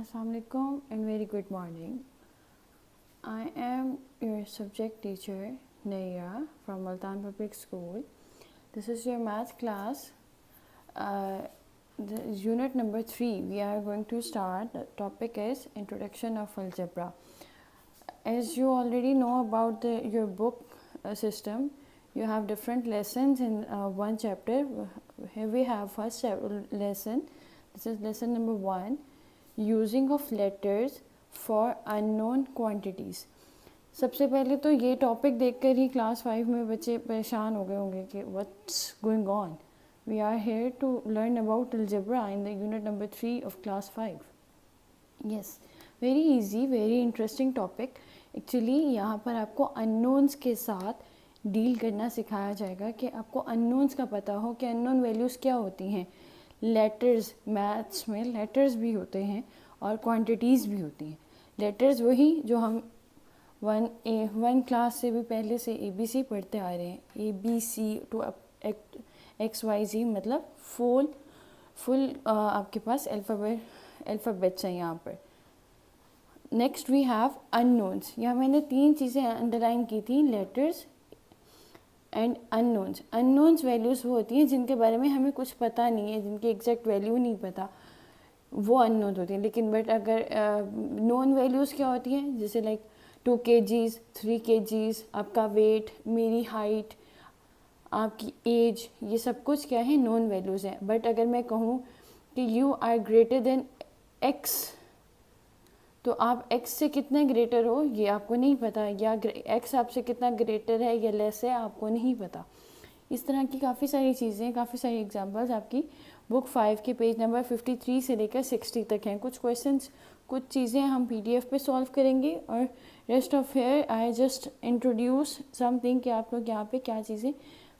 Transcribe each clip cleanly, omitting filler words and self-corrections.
Assalamualaikum and very good morning. I am your subject teacher Naira from Multan Public School. This is your math class. The unit number 3 we are going to start. The topic is Introduction of Algebra. As you already know about your book system, you have different lessons in one chapter. Here we have first lesson. This is lesson number 1, using of letters for unknown quantities. सबसे पहले तो ये topic देखकर ही class 5 में बच्चे परेशान हो गए होंगे कि what's going on. We are here to learn about algebra in the unit number 3 of class 5. Yes, very easy, very interesting topic. Actually यहाँ पर आपको अननोन्स के साथ डील करना सिखाया जाएगा कि आपको अननोन्स का पता हो कि अननोन वैल्यूज़ क्या होती हैं. लेटर्स, मैथ्स में लेटर्स भी होते हैं और क्वांटिटीज़ भी होती हैं. लेटर्स वही जो हम वन क्लास से भी पहले से ABC पढ़ते आ रहे हैं. ABC to X Y Z, मतलब फुल आपके पास अल्फ़ाबेट्स हैं यहाँ पर. Next we have unknowns. यहाँ मैंने 3 चीज़ें अंडरलाइन की थी, letters and unknowns. Unknowns values वो होती हैं जिनके बारे में हमें कुछ पता नहीं है, जिनकी एग्जैक्ट वैल्यू नहीं पता, वो अननोन होती हैं. लेकिन बट अगर नोन वैल्यूज़ क्या होती हैं, जैसे लाइक 2 kgs, 3 kgs, आपका वेट, मेरी हाइट, आपकी एज, ये सब कुछ क्या है, नोन वैल्यूज़ हैं. बट अगर मैं कहूँ कि you are greater than X, तो आप x से कितने ग्रेटर हो ये आपको नहीं पता, या x आपसे कितना ग्रेटर है या लेस है आपको नहीं पता. इस तरह की काफ़ी सारी चीज़ें, काफ़ी सारी एग्जांपल्स आपकी बुक 5 के पेज नंबर 53 से लेकर 60 तक हैं. कुछ क्वेश्चंस, कुछ चीज़ें हम PDF पे सॉल्व करेंगे और rest of here I just introduce something कि आप लोग यहाँ पे क्या चीज़ें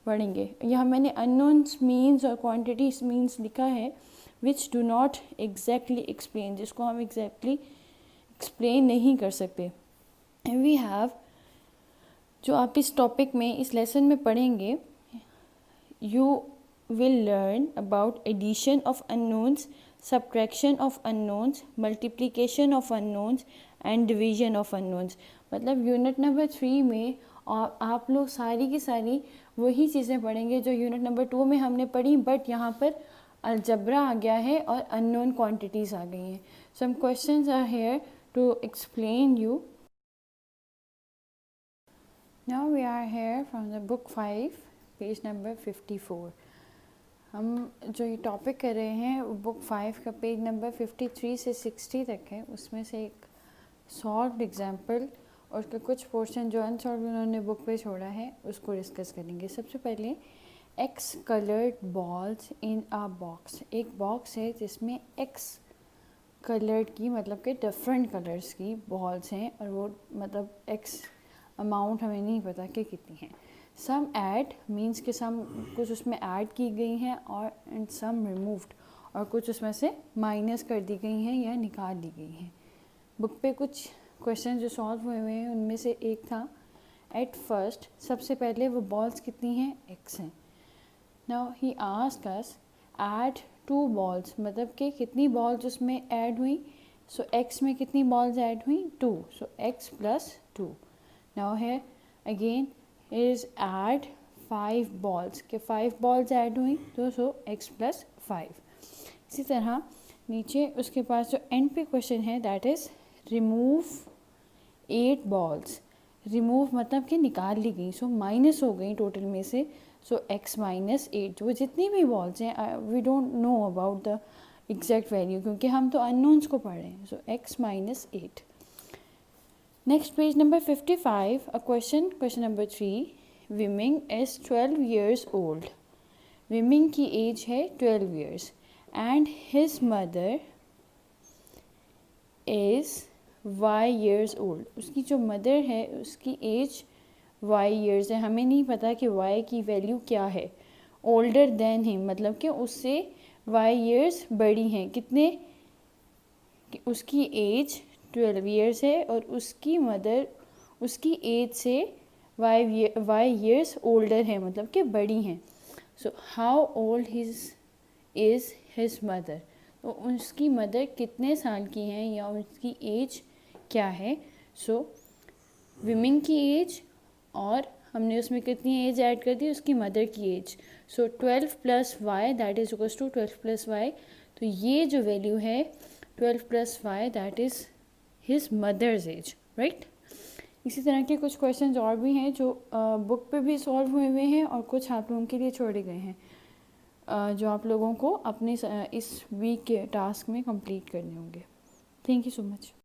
पढ़ेंगे. यहाँ मैंने अननोन्स मीन्स और क्वान्टिटीज मीन्स लिखा है which do not exactly explain, जिसको हम एग्जैक्टली एक्सप्लेन नहीं कर सकते. वी हैव, जो आप इस टॉपिक में, इस लेसन में पढ़ेंगे, you will learn about addition of unknowns, subtraction of unknowns, multiplication of unknowns and division of unknowns. मतलब यूनिट नंबर 3 में और आप लोग सारी की सारी वही चीज़ें पढ़ेंगे जो यूनिट नंबर 2 में हमने पढ़ी, बट यहाँ पर अलजब्रा आ गया है और अननोन क्वांटिटीज़ आ गई हैं. Some questions are here to explain you. Now we are here from the book 5 page number 54. हम जो ये टॉपिक कर रहे हैं वो बुक 5 का पेज नंबर 53 से 60 तक है. उसमें से एक सॉल्व्ड एग्जाम्पल और उसका कुछ पोर्शन जो अनसॉल्व उन्होंने बुक पे छोड़ा है उसको डिस्कस करेंगे. सबसे पहले x coloured balls in a box. एक बॉक्स है जिसमें एक्स कलर्ड की, मतलब कि डिफरेंट कलर्स की बॉल्स हैं और वो मतलब एक्स अमाउंट हमें नहीं पता कि कितनी हैं. सम ऐड मीन्स कि सम कुछ उसमें ऐड की गई हैं और एंड सम रिमूव्ड, और कुछ उसमें से माइनस कर दी गई हैं या निकाल दी गई हैं. बुक पे कुछ क्वेश्चन जो सॉल्व हुए हुए हैं उनमें से एक था एट फर्स्ट. सबसे पहले वो बॉल्स कितनी हैं, एक्स हैं. Now he asked us add 2 balls, मतलब कि कितनी बॉल्स उसमें ऐड हुई. सो एक्स में कितनी बॉल्स ऐड हुई, 2. सो एक्स प्लस 2. नाउ है अगेन इज ऐड 5 बॉल्स, के 5 बॉल्स ऐड हुई तो सो एक्स प्लस 5. इसी तरह नीचे उसके पास जो एंड पे क्वेश्चन है that is remove 8 balls. Remove मतलब कि निकाल ली गई, सो माइनस हो गई टोटल में से. सो x माइनस 8, वो जितनी भी बॉल्स हैं we don't know about the exact value क्योंकि हम तो अननोन्स को पढ़ रहे हैं. So x minus 8. Next page number 55, uh question number 3. विमिंग इज 12 years ओल्ड. विमिंग की एज है 12 years and his mother is y years old. उसकी जो मदर है उसकी एज y years है. हमें नहीं पता कि y की वैल्यू क्या है. ओल्डर देन हिम मतलब कि उससे y years बड़ी हैं. कितने, उसकी एज 12 years है और उसकी मदर उसकी एज से y years ओल्डर है, मतलब कि बड़ी हैं. So how old is his mother. तो उसकी मदर कितने साल की हैं या उसकी एज क्या है। सो विमेन की एज और हमने उसमें कितनी एज ऐड कर दी, उसकी मदर की age. So 12 plus Y that is equals to 12 plus Y. तो ये जो वैल्यू है 12 plus Y that is his mother's age, right. इसी तरह के कुछ क्वेश्चंस और भी हैं जो बुक पे भी सॉल्व हुए हुए हैं और कुछ आप लोगों के लिए छोड़े गए हैं, जो आप लोगों को अपने इस वीक के टास्क में कंप्लीट करने होंगे। Thank you so much.